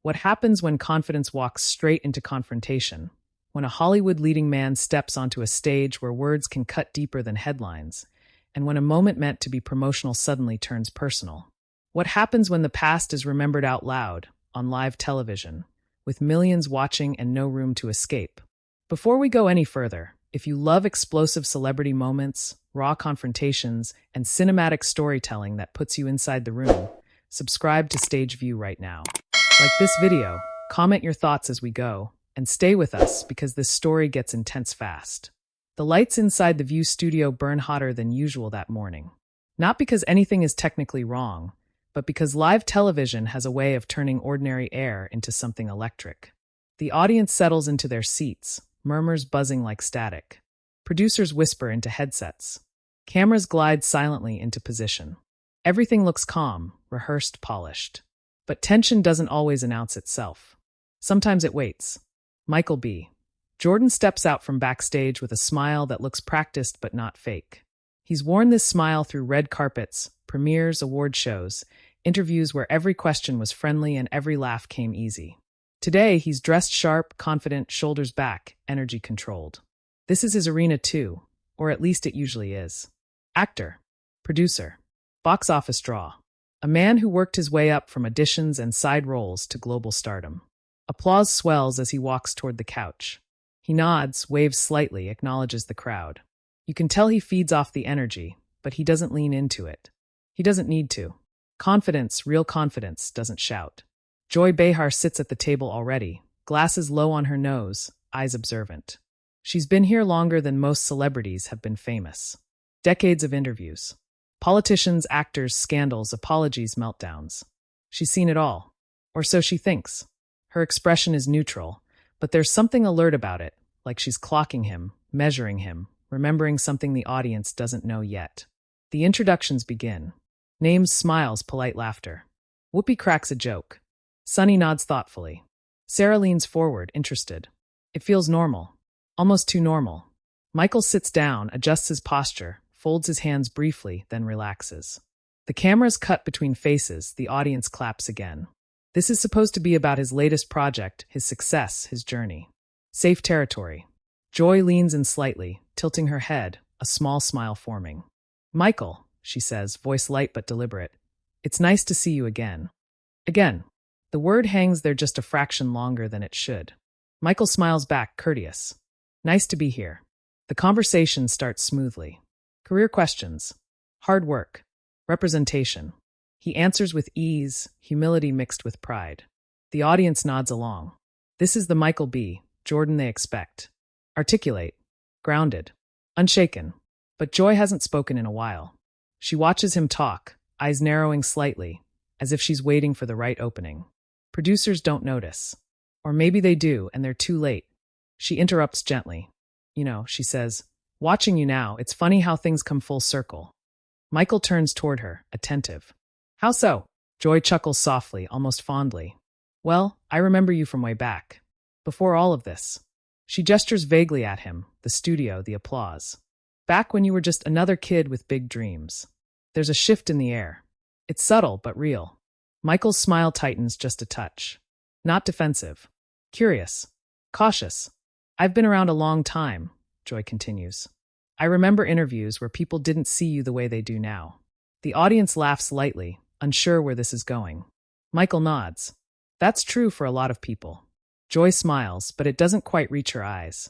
What happens when confidence walks straight into confrontation? When a Hollywood leading man steps onto a stage where words can cut deeper than headlines, and when a moment meant to be promotional suddenly turns personal? What happens when the past is remembered out loud, on live television, with millions watching and no room to escape? Before we go any further, if you love explosive celebrity moments, raw confrontations, and cinematic storytelling that puts you inside the room, subscribe to Stage View right now. Like this video, comment your thoughts as we go, and stay with us because this story gets intense fast. The lights inside the View studio burn hotter than usual that morning. Not because anything is technically wrong, but because live television has a way of turning ordinary air into something electric. The audience settles into their seats, murmurs buzzing like static. Producers whisper into headsets. Cameras glide silently into position. Everything looks calm, rehearsed, polished. But tension doesn't always announce itself. Sometimes it waits. Michael B. Jordan steps out from backstage with a smile that looks practiced but not fake. He's worn this smile through red carpets, premieres, award shows, interviews where every question was friendly and every laugh came easy. Today, he's dressed sharp, confident, shoulders back, energy controlled. This is his arena too, or at least it usually is. Actor, producer, box office draw. A man who worked his way up from auditions and side roles to global stardom. Applause swells as he walks toward the couch. He nods, waves slightly, acknowledges the crowd. You can tell he feeds off the energy, but he doesn't lean into it. He doesn't need to. Confidence, real confidence, doesn't shout. Joy Behar sits at the table already, glasses low on her nose, eyes observant. She's been here longer than most celebrities have been famous. Decades of interviews. Politicians, actors, scandals, apologies, meltdowns. She's seen it all. Or so she thinks. Her expression is neutral, but there's something alert about it, like she's clocking him, measuring him, remembering something the audience doesn't know yet. The introductions begin. Names, smiles, polite laughter. Whoopi cracks a joke. Sunny nods thoughtfully. Sarah leans forward, interested. It feels normal. Almost too normal. Michael sits down, adjusts his posture, folds his hands briefly, then relaxes. The cameras cut between faces, the audience claps again. This is supposed to be about his latest project, his success, his journey. Safe territory. Joy leans in slightly, tilting her head, a small smile forming. Michael, she says, voice light but deliberate. It's nice to see you again. Again. The word hangs there just a fraction longer than it should. Michael smiles back, courteous. Nice to be here. The conversation starts smoothly. Career questions. Hard work. Representation. He answers with ease, humility mixed with pride. The audience nods along. This is the Michael B. Jordan they expect. Articulate. Grounded. Unshaken. But Joy hasn't spoken in a while. She watches him talk, eyes narrowing slightly, as if she's waiting for the right opening. Producers don't notice. Or maybe they do, and they're too late. She interrupts gently. She says, watching you now, it's funny how things come full circle. Michael turns toward her, attentive. How so? Joy chuckles softly, almost fondly. Well, I remember you from way back. Before all of this. She gestures vaguely at him, the studio, the applause. Back when you were just another kid with big dreams. There's a shift in the air. It's subtle, but real. Michael's smile tightens just a touch. Not defensive. Curious. Cautious. I've been around a long time, Joy continues. I remember interviews where people didn't see you the way they do now. The audience laughs lightly, unsure where this is going. Michael nods. That's true for a lot of people. Joy smiles, but it doesn't quite reach her eyes.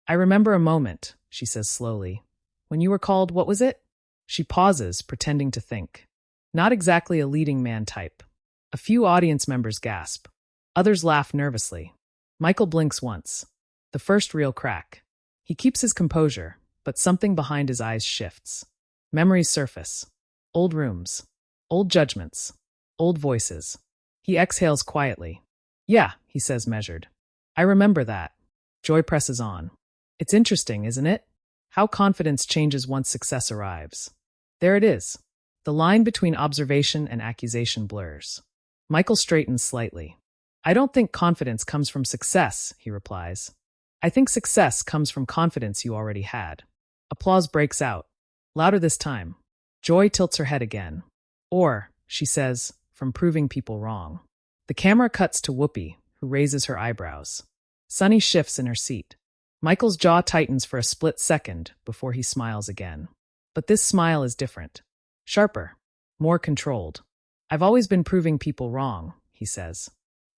I remember a moment, she says slowly. When you were called, what was it? She pauses, pretending to think. Not exactly a leading man type. A few audience members gasp. Others laugh nervously. Michael blinks once. The first real crack. He keeps his composure, but something behind his eyes shifts. Memories surface. Old rooms. Old judgments. Old voices. He exhales quietly. Yeah, he says measured. I remember that. Joy presses on. It's interesting, isn't it? How confidence changes once success arrives. There it is. The line between observation and accusation blurs. Michael straightens slightly. I don't think confidence comes from success, he replies. I think success comes from confidence you already had. Applause breaks out. Louder this time. Joy tilts her head again. Or, she says, from proving people wrong. The camera cuts to Whoopi, who raises her eyebrows. Sunny shifts in her seat. Michael's jaw tightens for a split second before he smiles again. But this smile is different. Sharper. More controlled. I've always been proving people wrong, he says.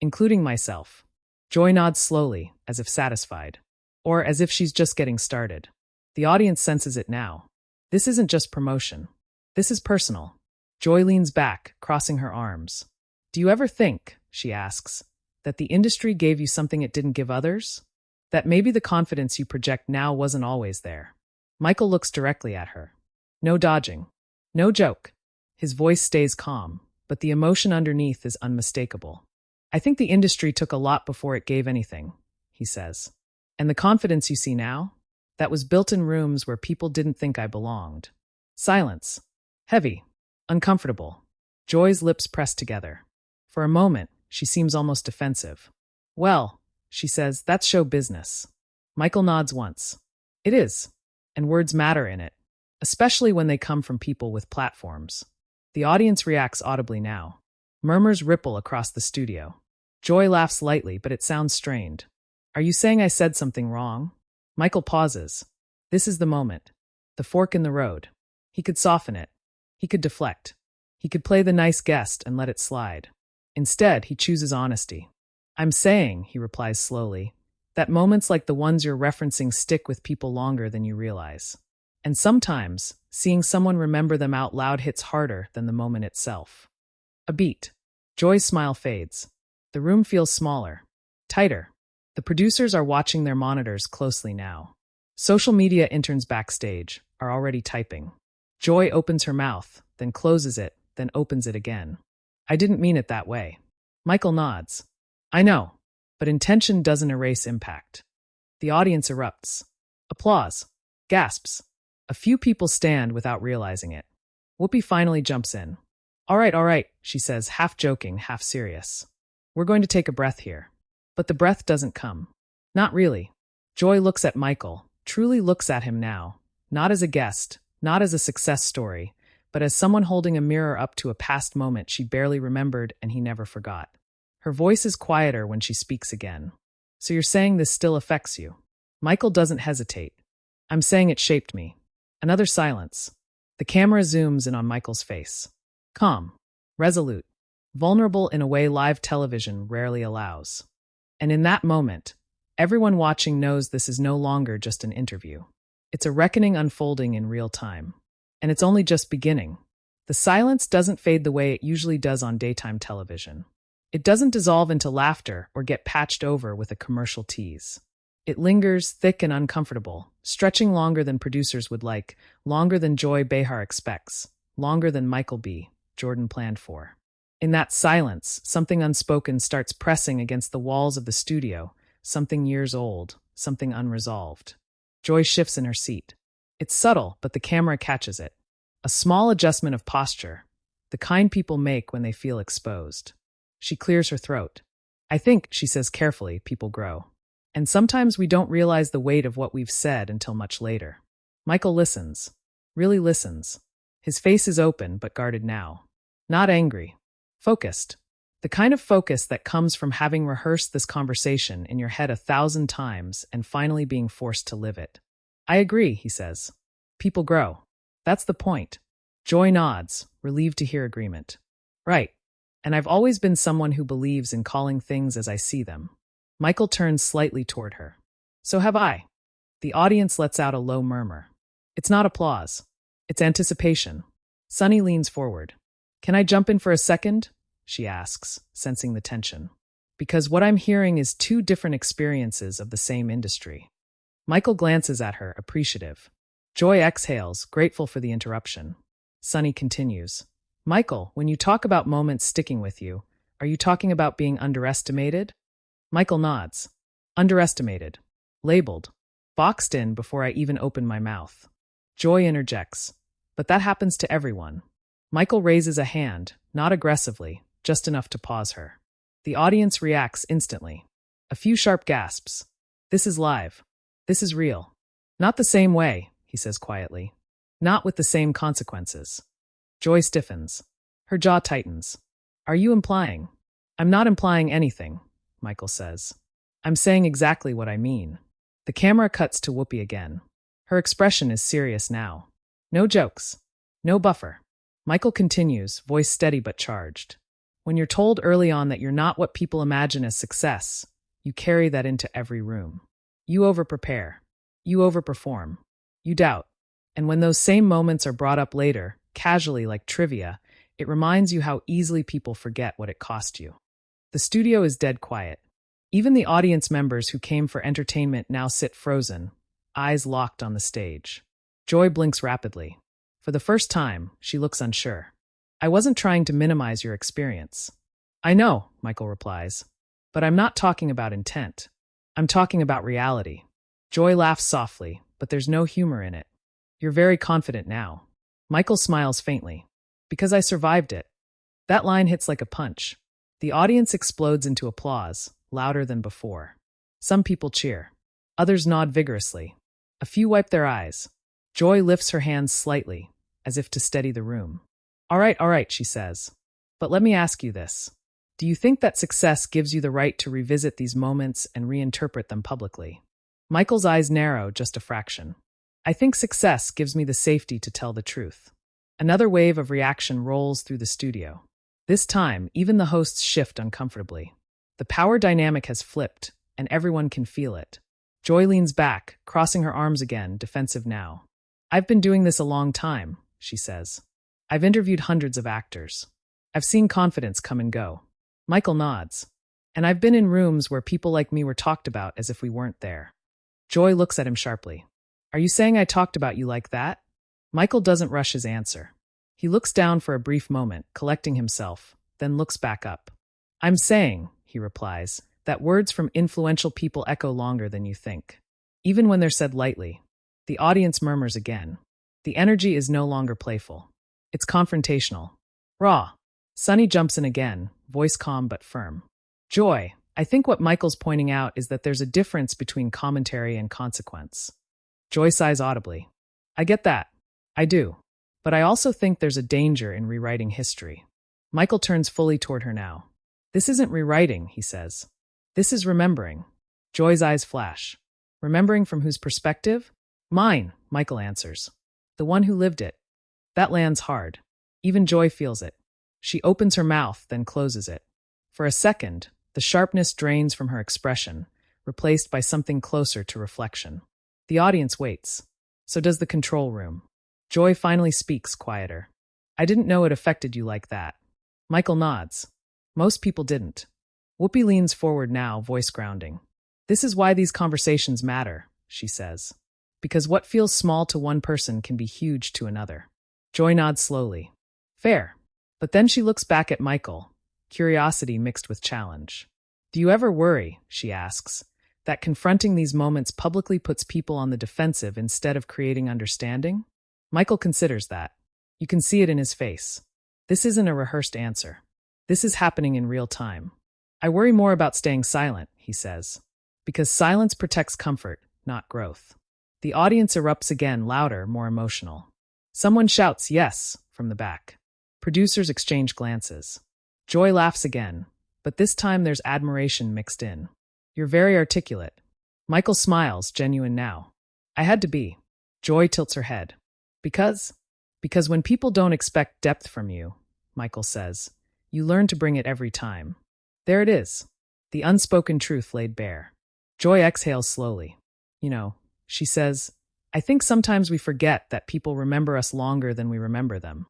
Including myself. Joy nods slowly, as if satisfied. Or as if she's just getting started. The audience senses it now. This isn't just promotion. This is personal. Joy leans back, crossing her arms. Do you ever think, she asks, that the industry gave you something it didn't give others? That maybe the confidence you project now wasn't always there? Michael looks directly at her. No dodging. No joke. His voice stays calm, but the emotion underneath is unmistakable. I think the industry took a lot before it gave anything, he says. And the confidence you see now? That was built in rooms where people didn't think I belonged. Silence. Heavy. Uncomfortable. Joy's lips press together. For a moment, she seems almost defensive. Well, she says, that's show business. Michael nods once. It is. And words matter in it, especially when they come from people with platforms. The audience reacts audibly now. Murmurs ripple across the studio. Joy laughs lightly, but it sounds strained. Are you saying I said something wrong? Michael pauses. This is the moment. The fork in the road. He could soften it. He could deflect. He could play the nice guest and let it slide. Instead, he chooses honesty. I'm saying, he replies slowly, that moments like the ones you're referencing stick with people longer than you realize. And sometimes, seeing someone remember them out loud hits harder than the moment itself. A beat. Joy's smile fades. The room feels smaller. Tighter. The producers are watching their monitors closely now. Social media interns backstage are already typing. Joy opens her mouth, then closes it, then opens it again. I didn't mean it that way. Michael nods. I know, but intention doesn't erase impact. The audience erupts. Applause. Gasps. A few people stand without realizing it. Whoopi finally jumps in. All right, she says, half joking, half serious. We're going to take a breath here. But the breath doesn't come. Not really. Joy looks at Michael, truly looks at him now, not as a guest, not as a success story, but as someone holding a mirror up to a past moment she barely remembered and he never forgot. Her voice is quieter when she speaks again. So you're saying this still affects you? Michael doesn't hesitate. I'm saying it shaped me. Another silence. The camera zooms in on Michael's face. Calm. Resolute. Vulnerable in a way live television rarely allows. And in that moment, everyone watching knows this is no longer just an interview. It's a reckoning unfolding in real time. And it's only just beginning. The silence doesn't fade the way it usually does on daytime television. It doesn't dissolve into laughter or get patched over with a commercial tease. It lingers, thick and uncomfortable, stretching longer than producers would like, longer than Joy Behar expects, longer than MichaelBJordan planned for. In that silence, something unspoken starts pressing against the walls of the studio, something years old, something unresolved. Joy shifts in her seat. It's subtle, but the camera catches it. A small adjustment of posture, the kind people make when they feel exposed. She clears her throat. I think, she says carefully, people grow. And sometimes we don't realize the weight of what we've said until much later. Michael listens. Really listens. His face is open, but guarded now. Not angry. Focused. The kind of focus that comes from having rehearsed this conversation in your head 1,000 times and finally being forced to live it. I agree, he says. People grow. That's the point. Joy nods, relieved to hear agreement. Right. And I've always been someone who believes in calling things as I see them. Michael turns slightly toward her. So have I. The audience lets out a low murmur. It's not applause. It's anticipation. Sunny leans forward. Can I jump in for a second? She asks, sensing the tension. Because what I'm hearing is two different experiences of the same industry. Michael glances at her, appreciative. Joy exhales, grateful for the interruption. Sunny continues. Michael, when you talk about moments sticking with you, are you talking about being underestimated? Michael nods. Underestimated. Labeled. Boxed in before I even open my mouth. Joy interjects. But that happens to everyone. Michael raises a hand, not aggressively, just enough to pause her. The audience reacts instantly. A few sharp gasps. This is live. This is real. Not the same way, he says quietly. Not with the same consequences. Joy stiffens. Her jaw tightens. Are you implying? I'm not implying anything, Michael says. I'm saying exactly what I mean. The camera cuts to Whoopi again. Her expression is serious now. No jokes. No buffer. Michael continues, voice steady but charged. When you're told early on that you're not what people imagine as success, you carry that into every room. You overprepare. You overperform. You doubt. And when those same moments are brought up later, casually like trivia, it reminds you how easily people forget what it cost you. The studio is dead quiet. Even the audience members who came for entertainment now sit frozen, eyes locked on the stage. Joy blinks rapidly. For the first time, she looks unsure. I wasn't trying to minimize your experience. I know, Michael replies. But I'm not talking about intent. I'm talking about reality. Joy laughs softly, but there's no humor in it. You're very confident now. Michael smiles faintly. Because I survived it. That line hits like a punch. The audience explodes into applause, louder than before. Some people cheer. Others nod vigorously. A few wipe their eyes. Joy lifts her hands slightly, as if to steady the room. All right, she says. But let me ask you this. Do you think that success gives you the right to revisit these moments and reinterpret them publicly? Michael's eyes narrow just a fraction. I think success gives me the safety to tell the truth. Another wave of reaction rolls through the studio. This time, even the hosts shift uncomfortably. The power dynamic has flipped, and everyone can feel it. Joy leans back, crossing her arms again, defensive now. I've been doing this a long time, she says. I've interviewed hundreds of actors. I've seen confidence come and go. Michael nods. And I've been in rooms where people like me were talked about as if we weren't there. Joy looks at him sharply. Are you saying I talked about you like that? Michael doesn't rush his answer. He looks down for a brief moment, collecting himself, then looks back up. I'm saying, he replies, that words from influential people echo longer than you think. Even when they're said lightly. The audience murmurs again. The energy is no longer playful. It's confrontational. Raw. Sonny jumps in again, voice calm but firm. Joy, I think what Michael's pointing out is that there's a difference between commentary and consequence. Joy sighs audibly. I get that. I do. But I also think there's a danger in rewriting history. Michael turns fully toward her now. This isn't rewriting, he says. This is remembering. Joy's eyes flash. Remembering from whose perspective? Mine, Michael answers. The one who lived it. That lands hard. Even Joy feels it. She opens her mouth, then closes it. For a second, the sharpness drains from her expression, replaced by something closer to reflection. The audience waits. So does the control room. Joy finally speaks, quieter. I didn't know it affected you like that. Michael nods. Most people didn't. Whoopi leans forward now, voice grounding. This is why these conversations matter, she says. Because what feels small to one person can be huge to another. Joy nods slowly. Fair. But then she looks back at Michael, curiosity mixed with challenge. Do you ever worry, she asks, that confronting these moments publicly puts people on the defensive instead of creating understanding? Michael considers that. You can see it in his face. This isn't a rehearsed answer. This is happening in real time. I worry more about staying silent, he says. Because silence protects comfort, not growth. The audience erupts again, louder, more emotional. Someone shouts, yes, from the back. Producers exchange glances. Joy laughs again, but this time there's admiration mixed in. You're very articulate. Michael smiles, genuine now. I had to be. Joy tilts her head. Because when people don't expect depth from you, Michael says, you learn to bring it every time. There it is. The unspoken truth laid bare. Joy exhales slowly. She says, I think sometimes we forget that people remember us longer than we remember them.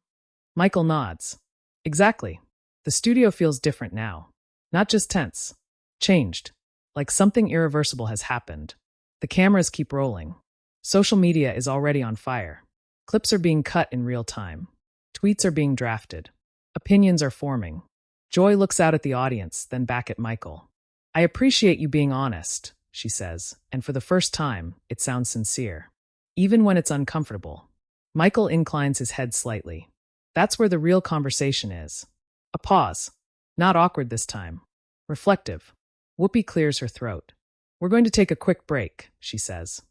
Michael nods. Exactly. The studio feels different now. Not just tense. Changed. Like something irreversible has happened. The cameras keep rolling. Social media is already on fire. Clips are being cut in real time. Tweets are being drafted. Opinions are forming. Joy looks out at the audience, then back at Michael. I appreciate you being honest, she says, and for the first time, it sounds sincere. Even when it's uncomfortable. Michael inclines his head slightly. That's where the real conversation is. A pause. Not awkward this time. Reflective. Whoopi clears her throat. We're going to take a quick break, she says.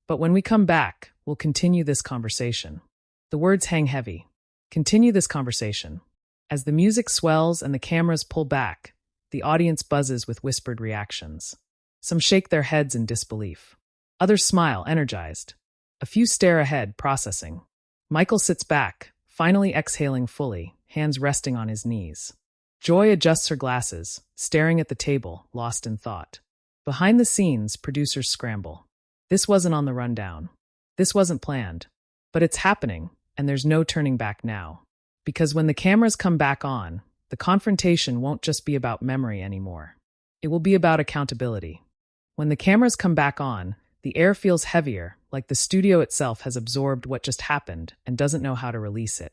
But when we come back, we'll continue this conversation. The words hang heavy. Continue this conversation. As the music swells and the cameras pull back, The audience buzzes with whispered reactions. Some shake their heads in disbelief. Others smile, energized. A few stare ahead, processing. Michael sits back, finally exhaling fully, hands resting on his knees. Joy adjusts her glasses, staring at the table, lost in thought. Behind the scenes, producers scramble. This wasn't on the rundown. This wasn't planned. But it's happening, and there's no turning back now. Because when the cameras come back on, the confrontation won't just be about memory anymore. It will be about accountability. When the cameras come back on, the air feels heavier, like the studio itself has absorbed what just happened and doesn't know how to release it.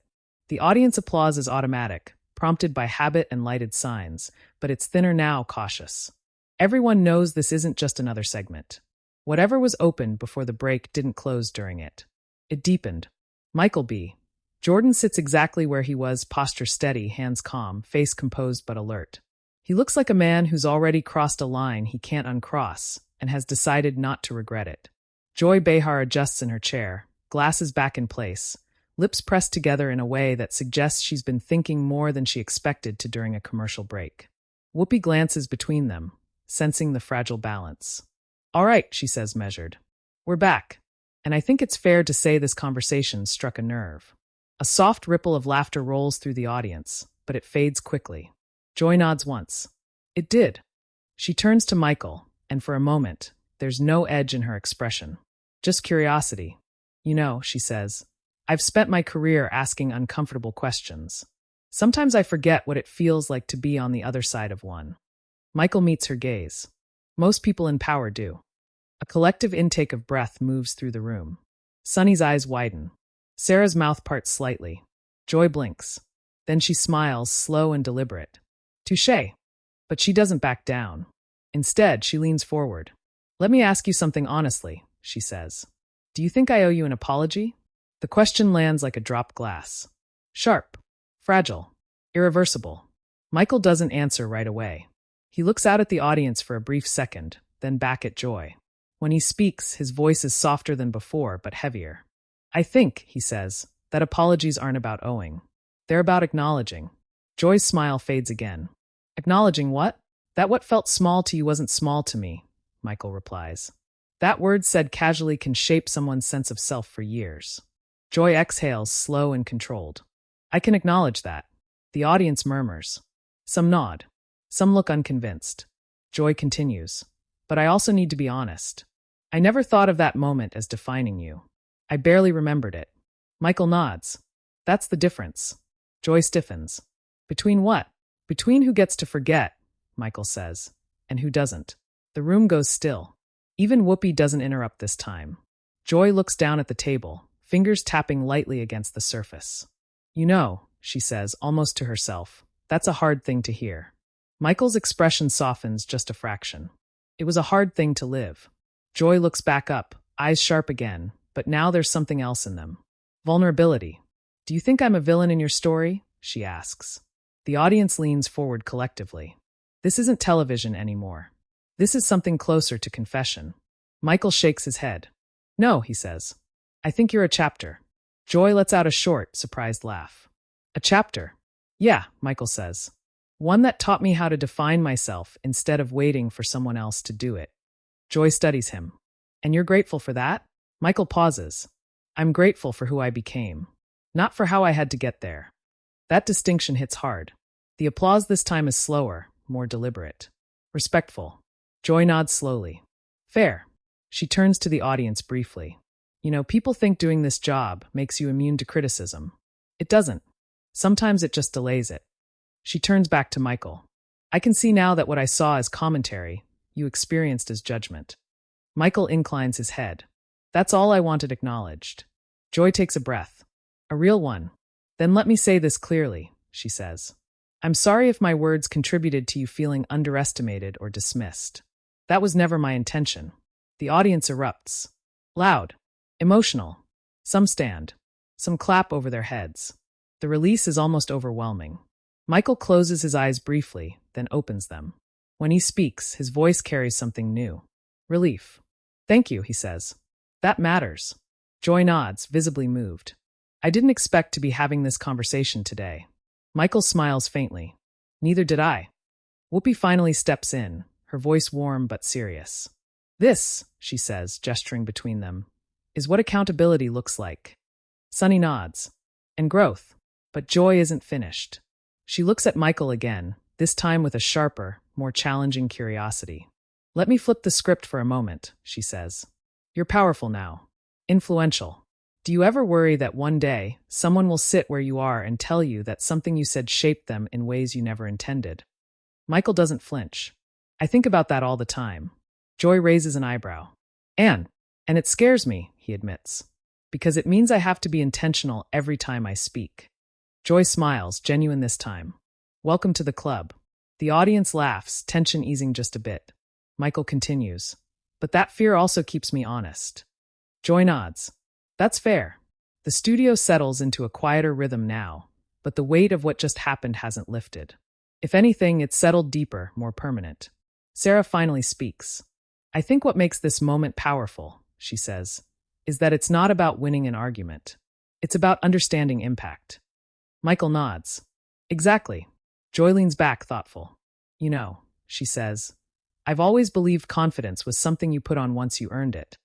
The audience applause is automatic, prompted by habit and lighted signs, but it's thinner now, cautious. Everyone knows this isn't just another segment. Whatever was opened before the break didn't close during it. It deepened. MichaelBJordan sits exactly where he was, posture steady, hands calm, face composed but alert. He looks like a man who's already crossed a line he can't uncross and has decided not to regret it. Joy Behar adjusts in her chair, glasses back in place, lips pressed together in a way that suggests she's been thinking more than she expected to during a commercial break. Whoopi glances between them, sensing the fragile balance. "All right," she says, measured. "We're back. And I think it's fair to say this conversation struck a nerve." A soft ripple of laughter rolls through the audience, but it fades quickly. Joy nods once. It did. She turns to Michael, and for a moment, there's no edge in her expression. Just curiosity. "You know," she says, "I've spent my career asking uncomfortable questions. Sometimes I forget what it feels like to be on the other side of one." Michael meets her gaze. Most people in power do. A collective intake of breath moves through the room. Sunny's eyes widen. Sarah's mouth parts slightly. Joy blinks. Then she smiles, slow and deliberate. Touché. But she doesn't back down. Instead, she leans forward. "Let me ask you something honestly," she says. "Do you think I owe you an apology?" The question lands like a dropped glass. Sharp. Fragile. Irreversible. Michael doesn't answer right away. He looks out at the audience for a brief second, then back at Joy. When he speaks, his voice is softer than before, but heavier. "I think," he says, "that apologies aren't about owing. They're about acknowledging." Joy's smile fades again. "Acknowledging what?" "That what felt small to you wasn't small to me," Michael replies. That word said casually can shape someone's sense of self for years. Joy exhales, slow and controlled. "I can acknowledge that." The audience murmurs. Some nod. Some look unconvinced. Joy continues. "But I also need to be honest. I never thought of that moment as defining you. I barely remembered it." Michael nods. "That's the difference." Joy stiffens. "Between what?" "Between who gets to forget," Michael says, "and who doesn't." The room goes still. Even Whoopi doesn't interrupt this time. Joy looks down at the table, fingers tapping lightly against the surface. "You know," she says, almost to herself, "that's a hard thing to hear." Michael's expression softens just a fraction. It was a hard thing to live. Joy looks back up, eyes sharp again, but now there's something else in them. Vulnerability. "Do you think I'm a villain in your story?" she asks. The audience leans forward collectively. This isn't television anymore. This is something closer to confession. Michael shakes his head. "No," he says. "I think you're a chapter." Joy lets out a short, surprised laugh. "A chapter?" "Yeah," Michael says. "One that taught me how to define myself instead of waiting for someone else to do it." Joy studies him. "And you're grateful for that?" Michael pauses. "I'm grateful for who I became, not for how I had to get there." That distinction hits hard. The applause this time is slower, more deliberate. Respectful. Joy nods slowly. "Fair." She turns to the audience briefly. "You know, people think doing this job makes you immune to criticism. It doesn't. Sometimes it just delays it." She turns back to Michael. "I can see now that what I saw as commentary, you experienced as judgment." Michael inclines his head. "That's all I wanted acknowledged." Joy takes a breath. "A real one." "Then let me say this clearly," she says. "I'm sorry if my words contributed to you feeling underestimated or dismissed. That was never my intention." The audience erupts. Loud. Emotional. Some stand. Some clap over their heads. The release is almost overwhelming. Michael closes his eyes briefly, then opens them. When he speaks, his voice carries something new. Relief. "Thank you," he says. "That matters." Joy nods, visibly moved. "I didn't expect to be having this conversation today." Michael smiles faintly. "Neither did I." Whoopi finally steps in, her voice warm but serious. This, she says, gesturing between them, is what accountability looks like. Sunny nods. And growth. But Joy isn't finished. She looks at Michael again, this time with a sharper, more challenging curiosity. Let me flip the script for a moment, she says. You're powerful now. Influential. Do you ever worry that one day, someone will sit where you are and tell you that something you said shaped them in ways you never intended? Michael doesn't flinch. I think about that all the time. Joy raises an eyebrow. And it scares me, he admits. Because it means I have to be intentional every time I speak. Joy smiles, genuine this time. Welcome to the club. The audience laughs, tension easing just a bit. Michael continues. But that fear also keeps me honest. Joy nods. That's fair. The studio settles into a quieter rhythm now, but the weight of what just happened hasn't lifted. If anything, it's settled deeper, more permanent. Sarah finally speaks. I think what makes this moment powerful, she says, is that it's not about winning an argument. It's about understanding impact. Michael nods. Exactly. Joy leans back, thoughtful. You know, she says, I've always believed confidence was something you put on once you earned it.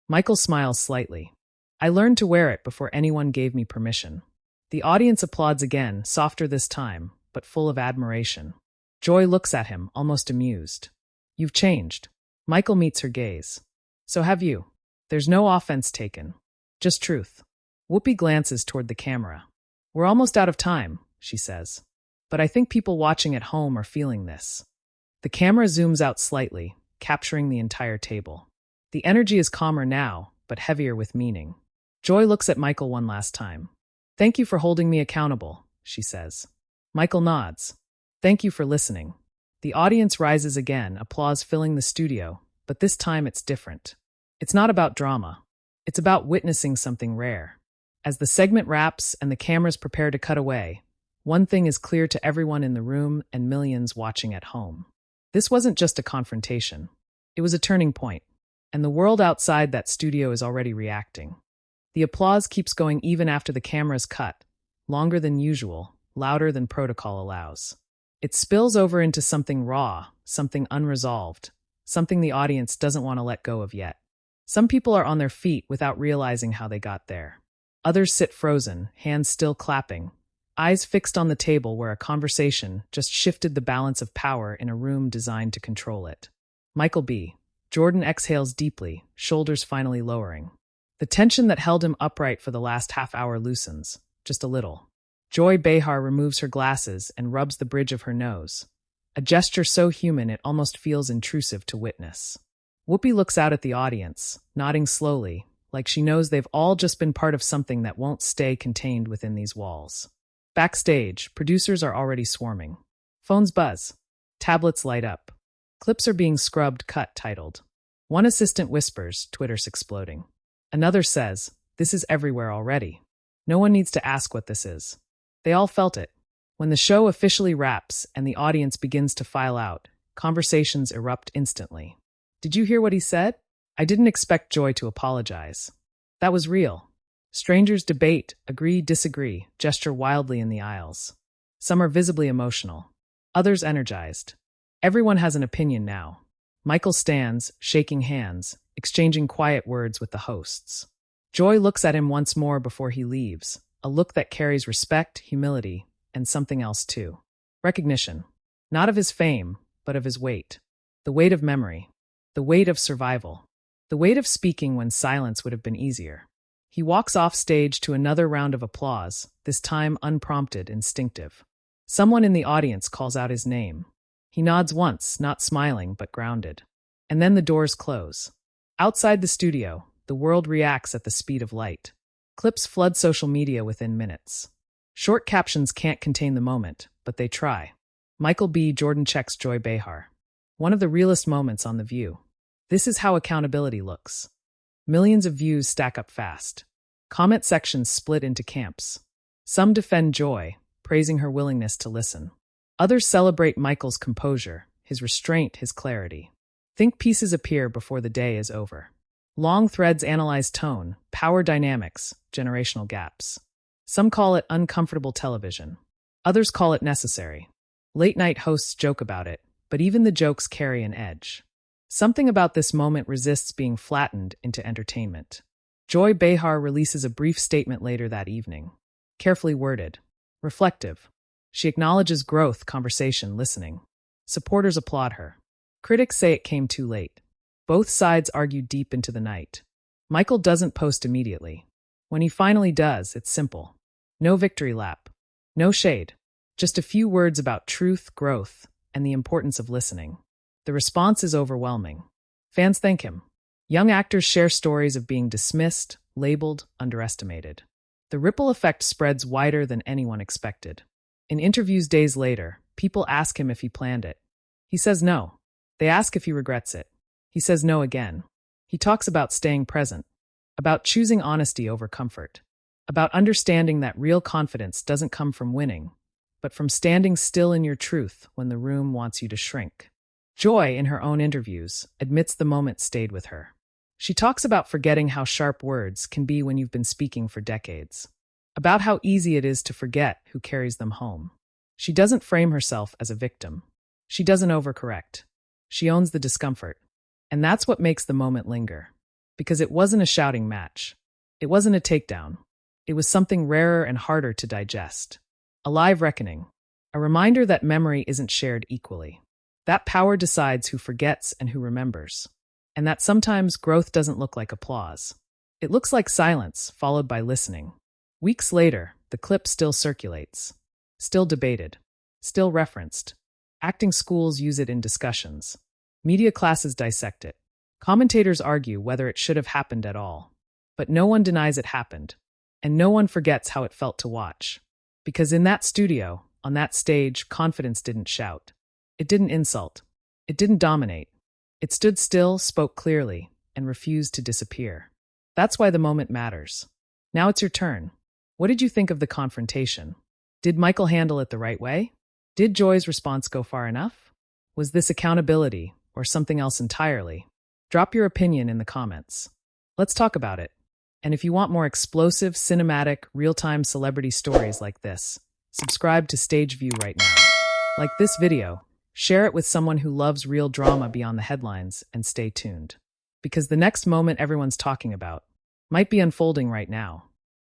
Michael smiles slightly. I learned to wear it before anyone gave me permission. The audience applauds again, softer this time, but full of admiration. Joy looks at him, almost amused. You've changed. Michael meets her gaze. So have you. There's no offense taken. Just truth. Whoopi glances toward the camera. We're almost out of time, she says. But I think people watching at home are feeling this. The camera zooms out slightly, capturing the entire table. The energy is calmer now, but heavier with meaning. Joy looks at Michael one last time. Thank you for holding me accountable, she says. Michael nods. Thank you for listening. The audience rises again, applause filling the studio, but this time it's different. It's not about drama. It's about witnessing something rare. As the segment wraps and the cameras prepare to cut away, one thing is clear to everyone in the room and millions watching at home. This wasn't just a confrontation. It was a turning point, and the world outside that studio is already reacting. The applause keeps going even after the cameras cut, longer than usual, louder than protocol allows. It spills over into something raw, something unresolved, something the audience doesn't want to let go of yet. Some people are on their feet without realizing how they got there. Others sit frozen, hands still clapping, eyes fixed on the table where a conversation just shifted the balance of power in a room designed to control it. MichaelBJordan exhales deeply, shoulders finally lowering. The tension that held him upright for the last half hour loosens, just a little. Joy Behar removes her glasses and rubs the bridge of her nose, a gesture so human it almost feels intrusive to witness. Whoopi looks out at the audience, nodding slowly, like she knows they've all just been part of something that won't stay contained within these walls. Backstage, producers are already swarming. Phones buzz. Tablets light up. Clips are being scrubbed, cut, titled. One assistant whispers, Twitter's exploding. Another says, this is everywhere already. No one needs to ask what this is. They all felt it. When the show officially wraps and the audience begins to file out, conversations erupt instantly. Did you hear what he said? I didn't expect Joy to apologize. That was real. Strangers debate, agree, disagree, gesture wildly in the aisles. Some are visibly emotional. Others energized. Everyone has an opinion now. Michael stands, shaking hands, exchanging quiet words with the hosts. Joy looks at him once more before he leaves, a look that carries respect, humility, and something else too. Recognition. Not of his fame, but of his weight. The weight of memory. The weight of survival. The weight of speaking when silence would have been easier. He walks off stage to another round of applause, this time unprompted, instinctive. Someone in the audience calls out his name. He nods once, not smiling, but grounded. And then the doors close. Outside the studio, the world reacts at the speed of light. Clips flood social media within minutes. Short captions can't contain the moment, but they try. MichaelBJordan checks Joy Behar. One of the realest moments on The View. This is how accountability looks. Millions of views stack up fast. Comment sections split into camps. Some defend Joy, praising her willingness to listen. Others celebrate Michael's composure, his restraint, his clarity. Think pieces appear before the day is over. Long threads analyze tone, power dynamics, generational gaps. Some call it uncomfortable television. Others call it necessary. Late-night hosts joke about it, but even the jokes carry an edge. Something about this moment resists being flattened into entertainment. Joy Behar releases a brief statement later that evening. Carefully worded. Reflective. She acknowledges growth, conversation, listening. Supporters applaud her. Critics say it came too late. Both sides argue deep into the night. Michael doesn't post immediately. When he finally does, it's simple. No victory lap. No shade. Just a few words about truth, growth, and the importance of listening. The response is overwhelming. Fans thank him. Young actors share stories of being dismissed, labeled, underestimated. The ripple effect spreads wider than anyone expected. In interviews days later, people ask him if he planned it. He says no. They ask if he regrets it. He says no again. He talks about staying present, about choosing honesty over comfort, about understanding that real confidence doesn't come from winning, but from standing still in your truth when the room wants you to shrink. Joy, in her own interviews, admits the moment stayed with her. She talks about forgetting how sharp words can be when you've been speaking for decades, about how easy it is to forget who carries them home. She doesn't frame herself as a victim. She doesn't overcorrect. She owns the discomfort. And that's what makes the moment linger. Because it wasn't a shouting match. It wasn't a takedown. It was something rarer and harder to digest. A live reckoning. A reminder that memory isn't shared equally. That power decides who forgets and who remembers. And that sometimes growth doesn't look like applause. It looks like silence, followed by listening. Weeks later, the clip still circulates. Still debated. Still referenced. Acting schools use it in discussions. Media classes dissect it. Commentators argue whether it should have happened at all. But no one denies it happened. And no one forgets how it felt to watch. Because in that studio, on that stage, confidence didn't shout. It didn't insult. It didn't dominate. It stood still, spoke clearly, and refused to disappear. That's why the moment matters. Now it's your turn. What did you think of the confrontation? Did Michael handle it the right way? Did Joy's response go far enough? Was this accountability, or something else entirely? Drop your opinion in the comments. Let's talk about it. And if you want more explosive, cinematic, real-time celebrity stories like this, subscribe to Stage View right now. Like this video, share it with someone who loves real drama beyond the headlines, and stay tuned. Because the next moment everyone's talking about might be unfolding right now.